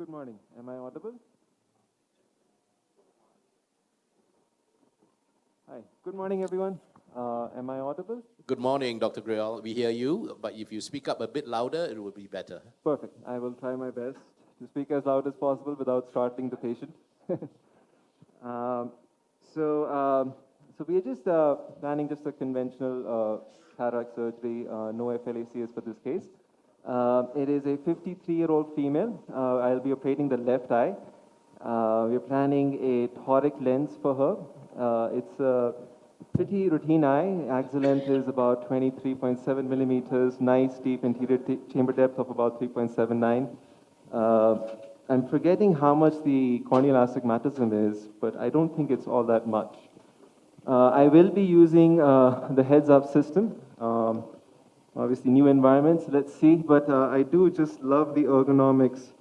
Good morning. Am I audible? Hi. Good morning, everyone. Am I audible? Good morning, Dr. Grewal. We hear you, but if you speak up a bit louder, it will be better. Perfect. I will try my best to speak as loud as possible without startling the patient. Um, so we are just planning just a conventional cataract surgery, no FLACS for this case. It is a 53-year-old female. I'll be operating the left eye. We're planning a toric lens for her. It's a pretty routine eye. Axis length is about 23.7 millimeters. Nice deep anterior chamber depth of about 3.79. I'm forgetting how much the corneal astigmatism is, but I don't think it's all that much. I will be using the heads-up system. Obviously, new environments, let's see. But I do just love the ergonomics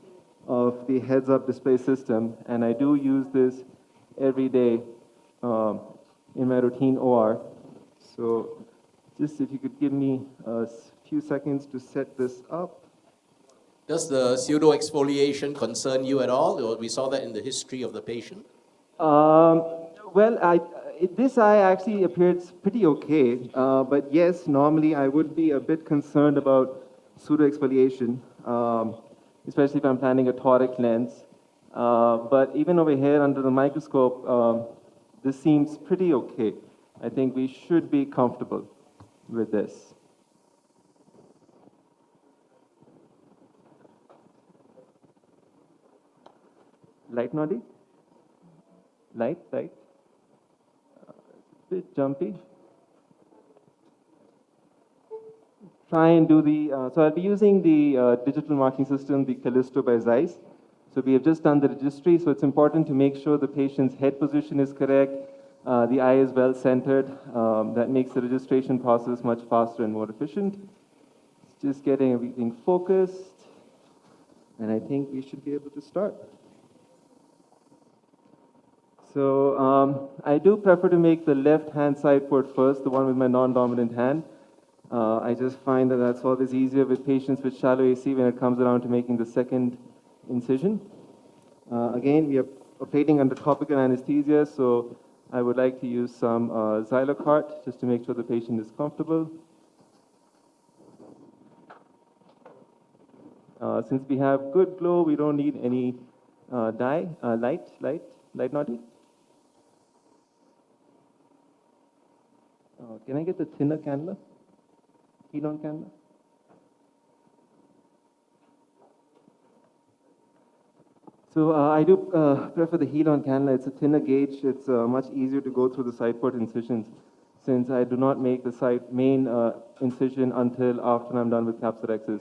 of the heads-up display system, and I do use this every day in my routine OR. So just if you could give me a few seconds to set this up. Does the pseudo-exfoliation concern you at all? Or we saw that in the history of the patient. Well, this eye actually appears pretty okay, but yes, normally I would be a bit concerned about pseudo-exfoliation, especially if I'm planning a toric lens. But even over here under the microscope, this seems pretty okay. I think we should be comfortable with this. Light, Noddy? Light. Bit jumpy. Try and do the, so I'll be using the digital marking system, the Callisto by Zeiss. So we have just done the registry, so it's important to make sure the patient's head position is correct, the eye is well centered. That makes the registration process much faster and more efficient. Just getting everything focused, and I think we should be able to start. So I do prefer to make the left-hand side port first, the one with my non-dominant hand. I just find that that's always easier with patients with shallow AC when it comes around to making the second incision. Again, we are operating under topical anesthesia, so I would like to use some Xylocart just to make sure the patient is comfortable. Since we have good glow, we don't need any dye. Light, Naughty? Can I get the thinner cannula? Heat-on cannula? So I do prefer the heat-on cannula. It's a thinner gauge. It's much easier to go through the side port incisions since I do not make the main incision until after I'm done with capsulexis.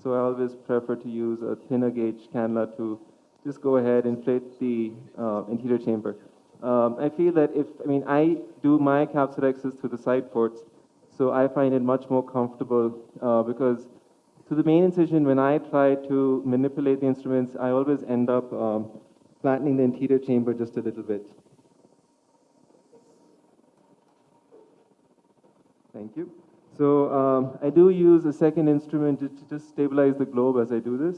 So I always prefer to use a thinner gauge cannula to just go ahead and inflate the anterior chamber. I feel that I do my capsulexis through the side ports, so I find it much more comfortable because to the main incision, when I try to manipulate the instruments, I always end up flattening the anterior chamber just a little bit. Thank you. So I do use a second instrument to just stabilize the globe as I do this.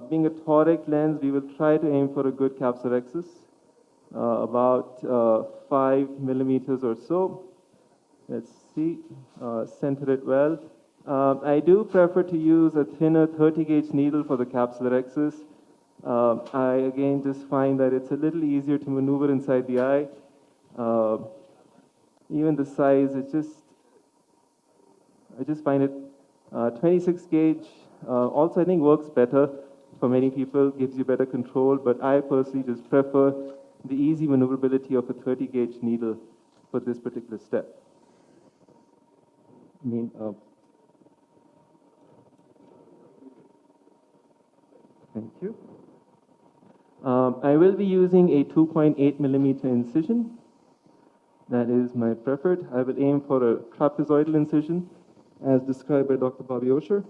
Being a toric lens, we will try to aim for a good capsulexis, about 5 millimeters or so. Let's see, center it well. I do prefer to use a thinner 30 gauge needle for the capsulexis. I again just find that it's a little easier to maneuver inside the eye. Even the size, I just find it 26 gauge. Also, I think works better for many people, gives you better control, but I personally just prefer the easy maneuverability of a 30 gauge needle for this particular step. Thank you. I will be using a 2.8 millimeter incision. That is my preferred. I will aim for a trapezoidal incision as described by Dr. Bobby Osher.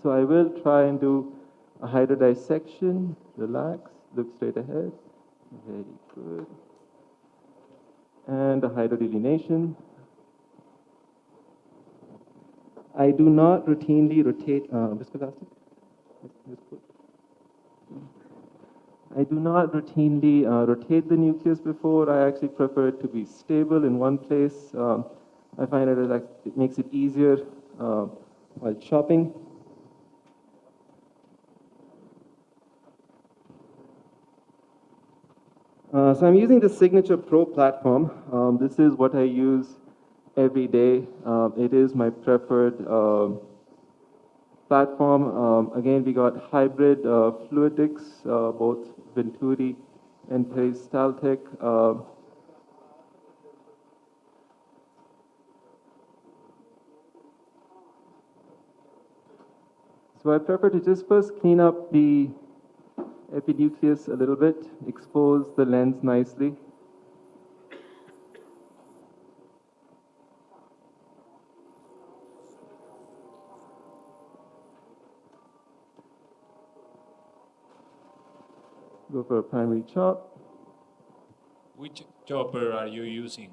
So I will try and do a hydrodissection. Relax, look straight ahead. Very good. And a hydrodelineation. I do not routinely rotate, viscoelastic? I do not routinely rotate the nucleus before. I actually prefer it to be stable in one place. I find it makes it easier while chopping. So I'm using the Signature Pro platform. This is what I use every day. It is my preferred platform. Again, we got hybrid fluidics, both Venturi and Peristaltic. So I prefer to just first clean up the epinucleus a little bit, expose the lens nicely. Go for a primary chop. Which chopper are you using?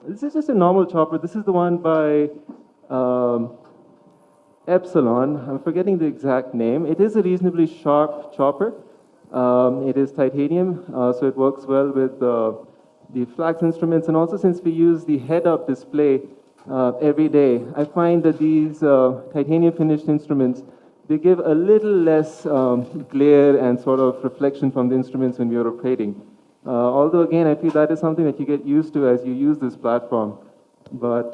This is just a normal chopper. This is the one by Epsilon. I'm forgetting the exact name. It is a reasonably sharp chopper. It is titanium, so it works well with the flax instruments. And also, since we use the head-up display every day, I find that these titanium finished instruments, they give a little less glare and sort of reflection from the instruments when we are operating. Although, again, I feel that is something that you get used to as you use this platform. But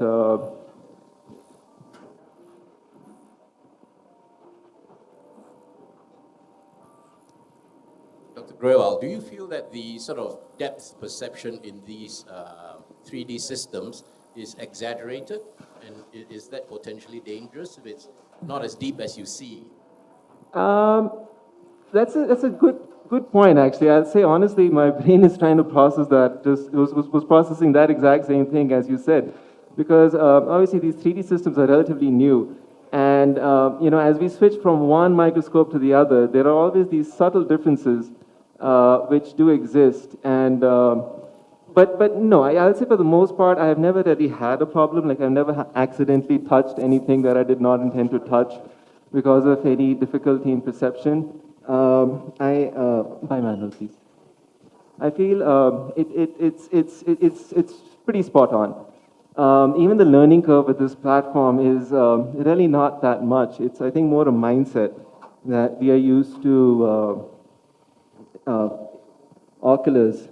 Dr. Grewal, do you feel that the sort of depth perception in these 3D systems is exaggerated? And is that potentially dangerous if it's not as deep as you see? That's a good point, actually. I'll say honestly, my brain is trying to process that. Just was processing that exact same thing as you said, because obviously these 3D systems are relatively new, and as we switch from one microscope to the other, there are always these subtle differences which do exist. And but no, I'll say for the most part, I have never really had a problem. Like I've never accidentally touched anything that I did not intend to touch because of any difficulty in perception. By manual, please. I feel it's pretty spot on. Even the learning curve with this platform is really not that much. It's, I think, more a mindset that we are used to oculars.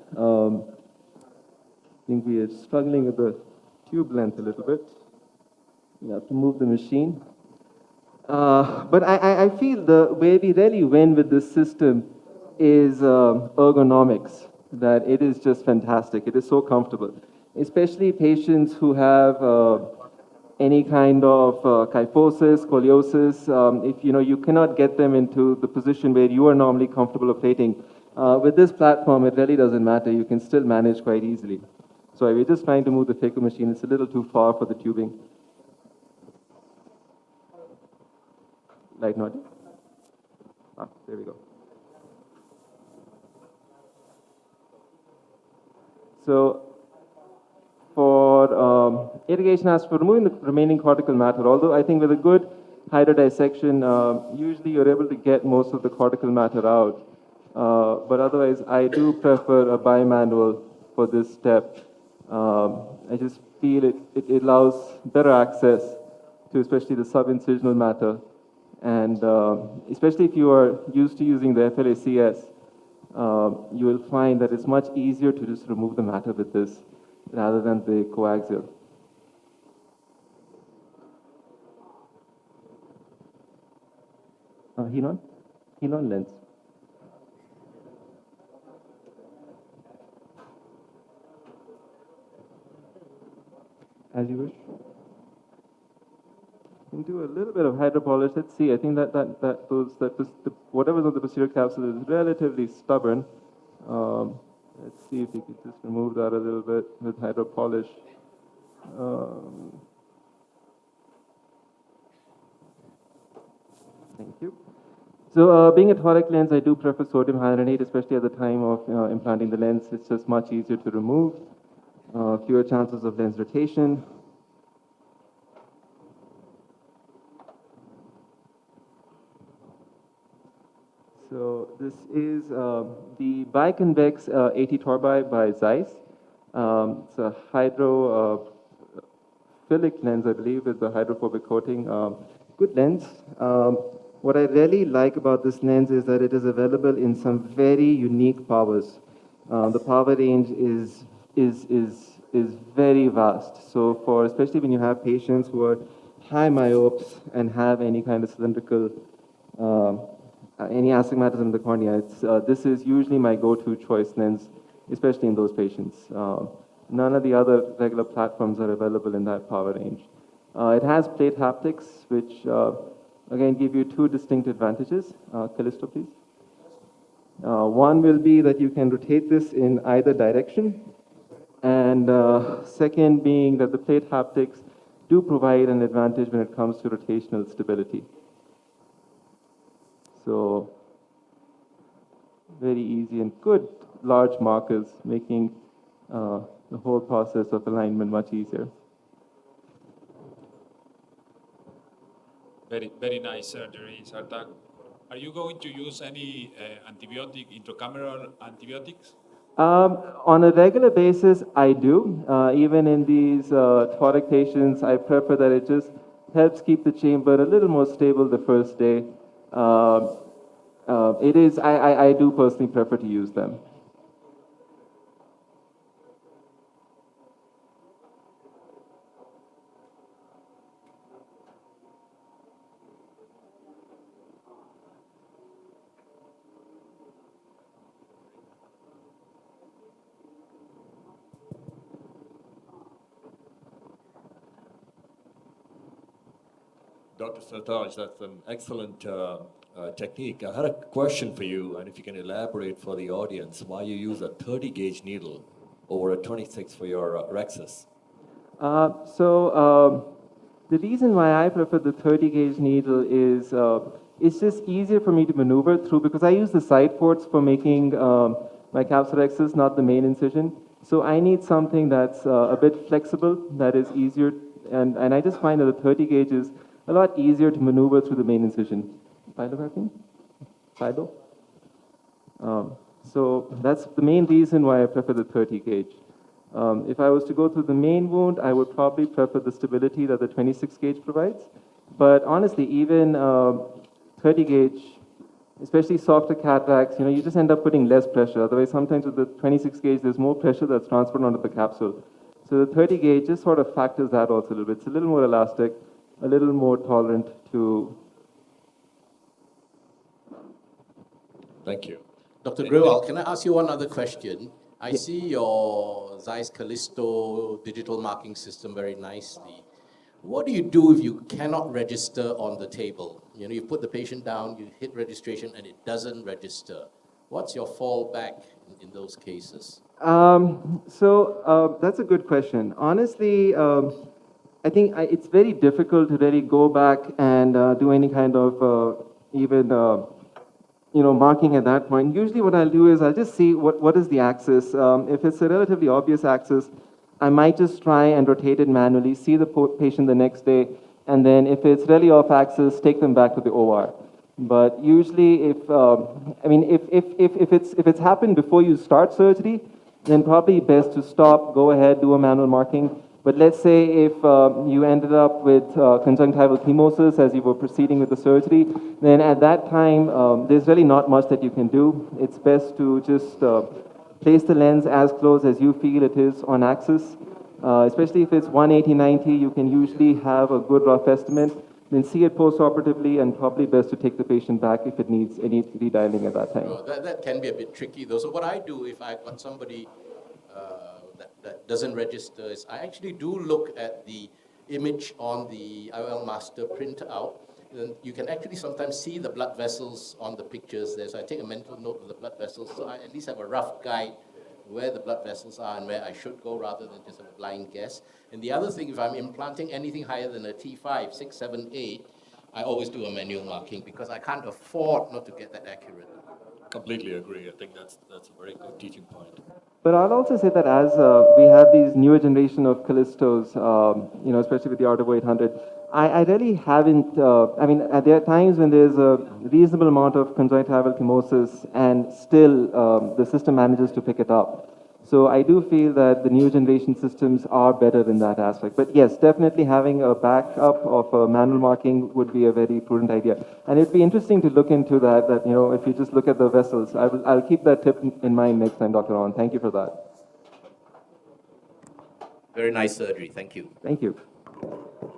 I think we are struggling with the tube length a little bit. We have to move the machine. But I feel the way we really win with this system is ergonomics, that it is just fantastic. It is so comfortable, especially patients who have any kind of kyphosis, scoliosis. If you cannot get them into the position where you are normally comfortable operating, with this platform, it really doesn't matter. You can still manage quite easily. So we're just trying to move the Phaco machine. It's a little too far for the tubing. Light nodding. There we go. So for irrigation, as for removing the remaining cortical matter, although I think with a good hydrodissection, usually you're able to get most of the cortical matter out. But otherwise, I do prefer a bimanual for this step. I just feel it allows better access to especially the subincisional matter. And especially if you are used to using the FLACS, you will find that it's much easier to just remove the matter with this rather than the coaxial. Helon lens. As you wish. You can do a little bit of hydropolish. Let's see. I think whatever's on the posterior capsule is relatively stubborn. Let's see if we could just remove that a little bit with hydropolish. Thank you. So being a toric lens, I do prefer sodium hyaluronate, especially at the time of implanting the lens. It's just much easier to remove. Fewer chances of lens rotation. So this is the biconvex 80 torbi by Zeiss. It's a hydrophilic lens, I believe, with the hydrophobic coating. Good lens. What I really like about this lens is that it is available in some very unique powers. The power range is very vast. So for especially when you have patients who are high myopes and have any kind of cylindrical any astigmatism in the cornea, this is usually my go-to choice lens, especially in those patients. None of the other regular platforms are available in that power range. It has plate haptics, which again give you two distinct advantages. Callisto, please. One will be that you can rotate this in either direction, and second being that the plate haptics do provide an advantage when it comes to rotational stability. So very easy and good large markers, making the whole process of alignment much easier. Very nice surgery, Sartaj. Are you going to use any intracameral antibiotics? On a regular basis, I do. Even in these toric patients, I prefer that it just helps keep the chamber a little more stable the first day. I do personally prefer to use them. Dr. Sartaj, that's an excellent technique. I had a question for you, and if you can elaborate for the audience why you use a 30 gauge needle over a 26 for your rhexis. The reason why I prefer the 30 gauge needle is it's just easier for me to maneuver through because I use the side ports for making my capsulorhexis, not the main incision. So I need something that's a bit flexible, that is easier, and I just find that the 30 gauge is a lot easier to maneuver through the main incision. Phylography? Philo? So that's the main reason why I prefer the 30 gauge. If I was to go through the main wound, I would probably prefer the stability that the 26 gauge provides. But honestly, even 30 gauge, especially softer cataracts, you just end up putting less pressure. Otherwise, sometimes with the 26 gauge, there's more pressure that's transferred onto the capsule. So the 30 gauge just sort of factors that also a little bit. It's a little more elastic, a little more tolerant to. Thank you. Dr. Grewal, can I ask you one other question? I see your Zeiss Callisto digital marking system very nicely. What do you do if you cannot register on the table? You put the patient down, you hit registration, and it doesn't register. What's your fallback in those cases? That's a good question. Honestly, I think it's very difficult to really go back and do any kind of marking at that point. Usually what I'll do is I'll just see what is the axis. If it's a relatively obvious axis, I might just try and rotate it manually, see the patient the next day, and then if it's really off axis, take them back to the OR. But usually if it's happened before you start surgery, then probably best to stop, go ahead, do a manual marking. But let's say if you ended up with conjunctival chemosis as you were proceeding with the surgery, then at that time, there's really not much that you can do. It's best to just place the lens as close as you feel it is on axis. Especially if it's 180/90, you can usually have a good rough estimate. Then see it post-operatively, and probably best to take the patient back if it needs any redialing at that time. That can be a bit tricky, though. So what I do if I've got somebody that doesn't register is I actually do look at the image on the IOL master printout. And you can actually sometimes see the blood vessels on the pictures there. So I take a mental note of the blood vessels, so I at least have a rough guide where the blood vessels are and where I should go rather than just a blind guess. And the other thing, if I'm implanting anything higher than a T5, 6, 7, 8, I always do a manual marking because I can't afford not to get that accurate. Completely agree. I think that's a very good teaching point. But I'll also say that as we have these newer generation of Callistos, especially with the Artavo 800, I really haven't, there are times when there's a reasonable amount of conjunctival chemosis and still the system manages to pick it up. So I do feel that the new generation systems are better in that aspect. But yes, definitely having a backup of manual marking would be a very prudent idea. And it'd be interesting to look into that, if you just look at the vessels. I'll keep that tip in mind next time, Dr. Ron. Thank you for that. Very nice surgery. Thank you. Thank you.